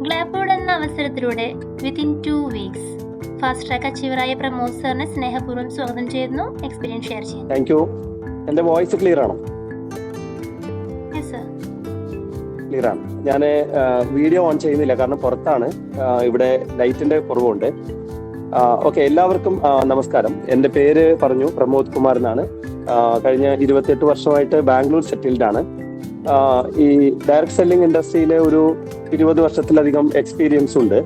ഗ്ലാപ്പോർഡ് എന്ന അവസരത്തിലൂടെ within 2 weeks fast track അച്ചീവറായ പ്രമോദ് സാറിനെ സ്നേഹപൂർവ്വം സ്വാഗതം ചെയ്യുന്നു. എക്സ്പീരിയൻസ് ഷെയർ ചെയ്യുന്നു. Thank you. എൻ്റെ വോയിസ് ക്ലിയർ ആണോ? Yes sir. ക്ലിയർ ആണ്. ഞാൻ വീഡിയോ ഓൺ ചെയ്യുന്നില്ല, കാരണം പുറത്താണ്, ഇവിടെ ലൈറ്റിന്റെ കുറവുണ്ട്. ഓക്കെ, എല്ലാവർക്കും നമസ്കാരം. എൻ്റെ പേര് പറഞ്ഞു, പ്രമോദ് കുമാർ എന്നാണ്. കഴിഞ്ഞ 28 വർഷമായിട്ട് ബാംഗ്ലൂർ സെറ്റിൽഡ് ആണ്. ഈ ഡയറക്ട് സെല്ലിംഗ് ഇൻഡസ്ട്രിയിലെ ഒരു 20 വർഷത്തിലധികം എക്സ്പീരിയൻസ് ഉണ്ട്.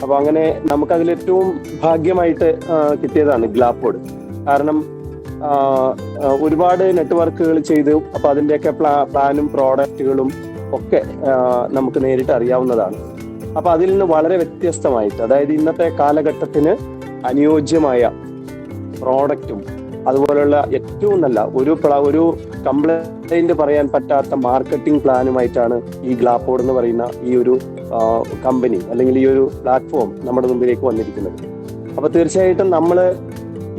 അപ്പോൾ അങ്ങനെ നമുക്കതിൽ ഏറ്റവും ഭാഗ്യമായിട്ട് കിട്ടിയതാണ് ഗ്ലാപ്പോർഡ്. കാരണം ഒരുപാട് നെറ്റ്വർക്കുകൾ ചെയ്തു. അപ്പോൾ അതിൻ്റെയൊക്കെ പ്ലാനും പ്രോഡക്റ്റുകളും ഒക്കെ നമുക്ക് നേരിട്ട് അറിയാവുന്നതാണ്. അപ്പൊ അതിൽ നിന്ന് വളരെ വ്യത്യസ്തമായിട്ട്, അതായത് ഇന്നത്തെ കാലഘട്ടത്തിന് അനുയോജ്യമായ പ്രോഡക്റ്റും അതുപോലുള്ള ഏറ്റവും നല്ല ഒരു കംപ്ലൈന്റ് പറയാൻ പറ്റാത്ത മാർക്കറ്റിംഗ് പ്ലാനുമായിട്ടാണ് ഈ ഗ്ലാപ്പോർഡ് എന്ന് പറയുന്ന ഈ ഒരു കമ്പനി അല്ലെങ്കിൽ ഈ ഒരു പ്ലാറ്റ്ഫോം നമ്മുടെ മുമ്പിലേക്ക് വന്നിരിക്കുന്നത്. അപ്പൊ തീർച്ചയായിട്ടും നമ്മൾ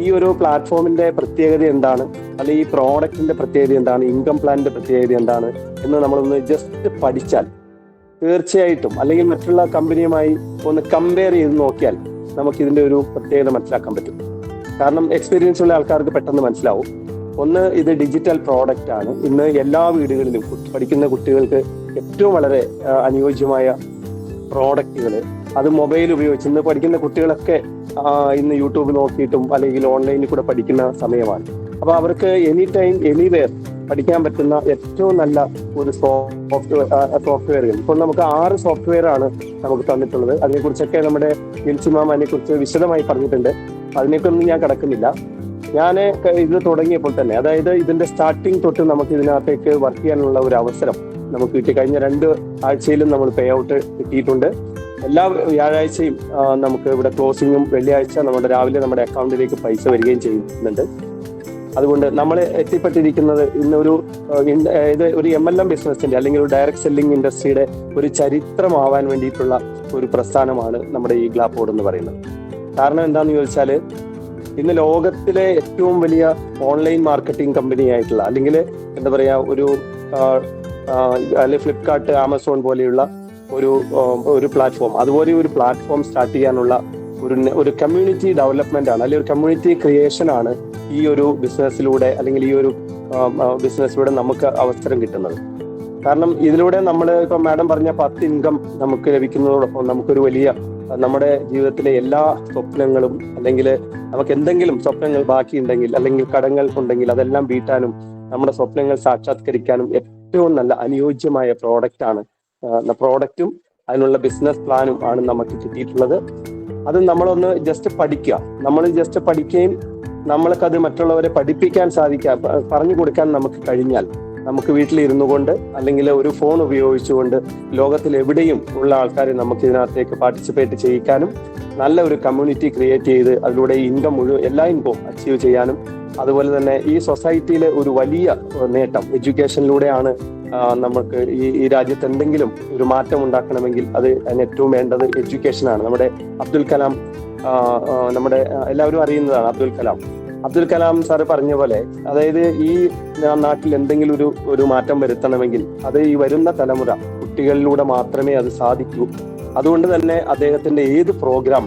ഈ ഒരു പ്ലാറ്റ്ഫോമിന്റെ പ്രത്യേകത എന്താണ്, അല്ലെങ്കിൽ ഈ പ്രോഡക്റ്റിന്റെ പ്രത്യേകത എന്താണ്, ഇൻകം പ്ലാനിന്റെ പ്രത്യേകത എന്താണ് എന്ന് നമ്മളൊന്ന് ജസ്റ്റ് പഠിച്ചാൽ തീർച്ചയായിട്ടും, അല്ലെങ്കിൽ മറ്റുള്ള കമ്പനിയുമായി ഒന്ന് കമ്പയർ ചെയ്ത് നോക്കിയാൽ നമുക്ക് ഇതിന്റെ ഒരു പ്രത്യേകത മനസ്സിലാക്കാൻ പറ്റും. കാരണം എക്സ്പീരിയൻസ് ഉള്ള ആൾക്കാർക്ക് പെട്ടെന്ന് മനസ്സിലാവും. ഒന്ന്, ഇത് ഡിജിറ്റൽ പ്രോഡക്റ്റ് ആണ്. ഇന്ന് എല്ലാ വീടുകളിലും പഠിക്കുന്ന കുട്ടികൾക്ക് ഏറ്റവും വളരെ അനുയോജ്യമായ പ്രോഡക്റ്റുകൾ, അത് മൊബൈൽ ഉപയോഗിച്ച് ഇന്ന് പഠിക്കുന്ന കുട്ടികളൊക്കെ ഇന്ന് യൂട്യൂബ് നോക്കിയിട്ടും അല്ലെങ്കിൽ ഓൺലൈനിൽ കൂടെ പഠിക്കുന്ന സമയമാണ്. അപ്പൊ അവർക്ക് എനി ടൈം എനിവെയർ പഠിക്കാൻ പറ്റുന്ന ഏറ്റവും നല്ല ഒരു സോഫ്റ്റ്വെയറുകൾ ഇപ്പോൾ നമുക്ക് 6 സോഫ്റ്റ്വെയർ ആണ് നമുക്ക് തന്നിട്ടുള്ളത്. അതിനെക്കുറിച്ചൊക്കെ നമ്മുടെ ജിൽസി മാം അതിനെക്കുറിച്ച് വിശദമായി പറഞ്ഞിട്ടുണ്ട്. അതിനേക്കൊന്നും ഞാൻ കടക്കുന്നില്ല. ഞാൻ ഇത് തുടങ്ങിയപ്പോൾ തന്നെ, അതായത് ഇതിന്റെ സ്റ്റാർട്ടിങ് തൊട്ട് നമുക്ക് ഇതിനകത്തേക്ക് വർക്ക് ചെയ്യാനുള്ള ഒരു അവസരം നമുക്ക് കിട്ടി. കഴിഞ്ഞ 2 ആഴ്ചയിലും നമ്മൾ പേ ഔട്ട് കിട്ടിയിട്ടുണ്ട്. എല്ലാ വ്യാഴാഴ്ചയും നമുക്ക് ഇവിടെ ക്ലോസിങ്ങും വെള്ളിയാഴ്ച രാവിലെ നമ്മുടെ അക്കൗണ്ടിലേക്ക് പൈസ വരികയും ചെയ്യുന്നുണ്ട്. അതുകൊണ്ട് നമ്മൾ എത്തിപ്പെട്ടിരിക്കുന്നത് ഇന്നൊരു ഒരു MLM ബിസിനസിന്റെ അല്ലെങ്കിൽ ഒരു ഡയറക്ട് സെല്ലിംഗ് ഇൻഡസ്ട്രിയുടെ ഒരു ചരിത്രമാവാൻ വേണ്ടിയിട്ടുള്ള ഒരു പ്രസ്ഥാനമാണ് നമ്മുടെ ഈ ഗ്ലാപ്പോർഡ് എന്ന് പറയുന്നത്. കാരണം എന്താണെന്ന് ചോദിച്ചാൽ, ഇന്ന് ലോകത്തിലെ ഏറ്റവും വലിയ ഓൺലൈൻ മാർക്കറ്റിംഗ് കമ്പനി ആയിട്ടുള്ള, അല്ലെങ്കിൽ എന്താ പറയാ, അല്ലെങ്കിൽ ഫ്ലിപ്കാർട്ട്, ആമസോൺ പോലെയുള്ള ഒരു പ്ലാറ്റ്ഫോം, അതുപോലെ ഒരു പ്ലാറ്റ്ഫോം സ്റ്റാർട്ട് ചെയ്യാനുള്ള ഒരു കമ്മ്യൂണിറ്റി ഡെവലപ്മെന്റ് ആണ്, അല്ലെങ്കിൽ ഒരു കമ്മ്യൂണിറ്റി ക്രിയേഷൻ ആണ് ഈ ഒരു ബിസിനസ്സിലൂടെ, അല്ലെങ്കിൽ ഈ ഒരു ബിസിനസ്സിലൂടെ നമുക്ക് അവസരം കിട്ടുന്നത്. കാരണം ഇതിലൂടെ നമ്മൾ ഇപ്പൊ മാഡം പറഞ്ഞ 10 ഇൻകം നമുക്ക് ലഭിക്കുന്നതോടൊപ്പം നമുക്കൊരു വലിയ നമ്മുടെ ജീവിതത്തിലെ എല്ലാ സ്വപ്നങ്ങളും, അല്ലെങ്കിൽ നമുക്ക് എന്തെങ്കിലും സ്വപ്നങ്ങൾ ബാക്കിയുണ്ടെങ്കിൽ അല്ലെങ്കിൽ കടങ്ങൾ ഉണ്ടെങ്കിൽ അതെല്ലാം വീട്ടാനും നമ്മുടെ സ്വപ്നങ്ങൾ സാക്ഷാത്കരിക്കാനും ഏറ്റവും നല്ല അനുയോജ്യമായ പ്രോഡക്റ്റും അതിനുള്ള ബിസിനസ് പ്ലാനും ആണ് നമുക്ക് കിട്ടിയിട്ടുള്ളത്. അത് നമ്മളൊന്ന് ജസ്റ്റ് പഠിക്കുക. നമ്മൾ ജസ്റ്റ് പഠിക്കുകയും നമ്മൾക്കത് മറ്റുള്ളവരെ പഠിപ്പിക്കാൻ പറഞ്ഞു കൊടുക്കാൻ നമുക്ക് കഴിഞ്ഞാൽ, നമുക്ക് വീട്ടിലിരുന്നു കൊണ്ട് അല്ലെങ്കിൽ ഒരു ഫോൺ ഉപയോഗിച്ചുകൊണ്ട് ലോകത്തിൽ എവിടെയും ഉള്ള ആൾക്കാരെ നമുക്ക് ഇതിനകത്തേക്ക് പാർട്ടിസിപ്പേറ്റ് ചെയ്യിക്കാനും നല്ല ഒരു കമ്മ്യൂണിറ്റി ക്രിയേറ്റ് ചെയ്ത് അതിലൂടെ ഇൻകം എല്ലാ ഇൻകവും അച്ചീവ് ചെയ്യാനും, അതുപോലെ തന്നെ ഈ സൊസൈറ്റിയിലെ ഒരു വലിയ നേട്ടം എഡ്യൂക്കേഷനിലൂടെയാണ്. നമുക്ക് ഈ രാജ്യത്ത് എന്തെങ്കിലും ഒരു മാറ്റം ഉണ്ടാക്കണമെങ്കിൽ അതിന് ഏറ്റവും വേണ്ടത് എഡ്യൂക്കേഷനാണ്. നമ്മുടെ അബ്ദുൽ കലാം, നമ്മുടെ എല്ലാവരും അറിയുന്നതാണ് അബ്ദുൽ കലാം സാറ് പറഞ്ഞ പോലെ, അതായത് ഈ നാട്ടിൽ എന്തെങ്കിലും ഒരു മാറ്റം വരുത്തണമെങ്കിൽ അത് ഈ വരുന്ന തലമുറ കുട്ടികളിലൂടെ മാത്രമേ അത് സാധിക്കൂ. അതുകൊണ്ട് തന്നെ അദ്ദേഹത്തിന്റെ ഏത് പ്രോഗ്രാം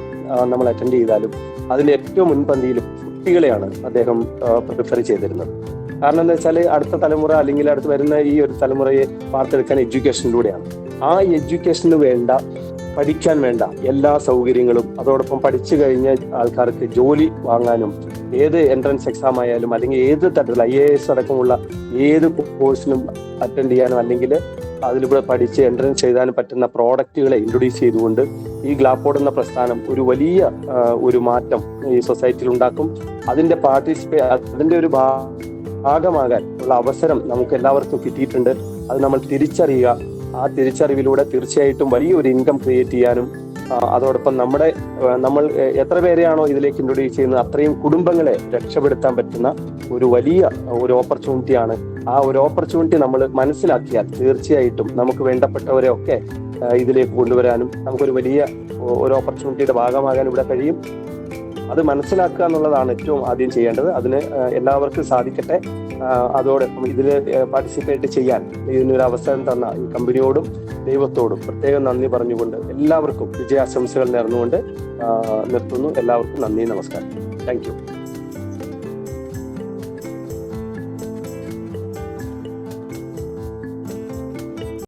നമ്മൾ അറ്റൻഡ് ചെയ്താലും അതിന്റെ ഏറ്റവും മുൻപന്തിയിലും കുട്ടികളെയാണ് അദ്ദേഹം പ്രിഫർ ചെയ്തിരുന്നത്. കാരണം എന്താ വെച്ചാൽ, അടുത്ത തലമുറ അല്ലെങ്കിൽ അടുത്ത് വരുന്ന ഈ ഒരു തലമുറയെ വാർത്തെടുക്കാൻ എഡ്യൂക്കേഷനിലൂടെയാണ്. ആ എഡ്യൂക്കേഷന് പഠിക്കാൻ വേണ്ട എല്ലാ സൗകര്യങ്ങളും, അതോടൊപ്പം പഠിച്ചു കഴിഞ്ഞ ആൾക്കാർക്ക് ജോലി വാങ്ങാനും, ഏത് എൻട്രൻസ് എക്സാം ആയാലും അല്ലെങ്കിൽ ഏത് തരത്തിലുള്ള IAS അടക്കമുള്ള ഏത് കോഴ്സിനും അറ്റൻഡ് ചെയ്യാനും, അല്ലെങ്കിൽ അതിലൂടെ പഠിച്ച് എൻട്രൻസ് എഴുതാനും പറ്റുന്ന പ്രോഡക്റ്റുകളെ ഇൻട്രൊഡ്യൂസ് ചെയ്തുകൊണ്ട് ഈ ഗ്ലാപ്പോർഡ് എന്ന പ്രസ്ഥാനം ഒരു വലിയ ഒരു മാറ്റം ഈ സൊസൈറ്റിയിൽ ഉണ്ടാക്കും. അതിന്റെ ഒരു ഭാഗമാകാൻ ഉള്ള അവസരം നമുക്ക് എല്ലാവർക്കും കിട്ടിയിട്ടുണ്ട്. അത് നമ്മൾ തിരിച്ചറിയുക. ആ തിരിച്ചറിവിലൂടെ തീർച്ചയായിട്ടും വലിയൊരു ഇൻകം ക്രിയേറ്റ് ചെയ്യാനും, അതോടൊപ്പം നമ്മൾ എത്ര പേരെയാണോ ഇതിലേക്ക് ഇൻട്രൊഡ്യൂസ് ചെയ്യുന്നത് അത്രയും കുടുംബങ്ങളെ രക്ഷപ്പെടുത്താൻ പറ്റുന്ന ഒരു വലിയ ഒരു ഓപ്പർച്യൂണിറ്റിയാണ്. ആ ഒരു ഓപ്പർച്യൂണിറ്റി നമ്മൾ മനസ്സിലാക്കിയാൽ തീർച്ചയായിട്ടും നമുക്ക് വേണ്ടപ്പെട്ടവരെ ഒക്കെ ഇതിലേക്ക് കൊണ്ടുവരാനും നമുക്കൊരു വലിയ ഒരു ഓപ്പർച്യൂണിറ്റിയുടെ ഭാഗമാകാൻ ഇവിടെ കഴിയും. അത് മനസ്സിലാക്കുക എന്നുള്ളതാണ് ഏറ്റവും ആദ്യം ചെയ്യേണ്ടത്. അതിന് എല്ലാവർക്കും സാധിക്കട്ടെ. അതോടൊപ്പം ഇതിൽ പാർട്ടിസിപ്പേറ്റ് ചെയ്യാൻ ഇതിനൊരു അവസരം തന്ന ഈ കമ്പനിയോടും ദൈവത്തോടും പ്രത്യേകം നന്ദി പറഞ്ഞുകൊണ്ട് എല്ലാവർക്കും വിജയാശംസകൾ നേർന്നുകൊണ്ട് നിർത്തുന്നു. എല്ലാവർക്കും നന്ദി, നമസ്കാരം. Thank you.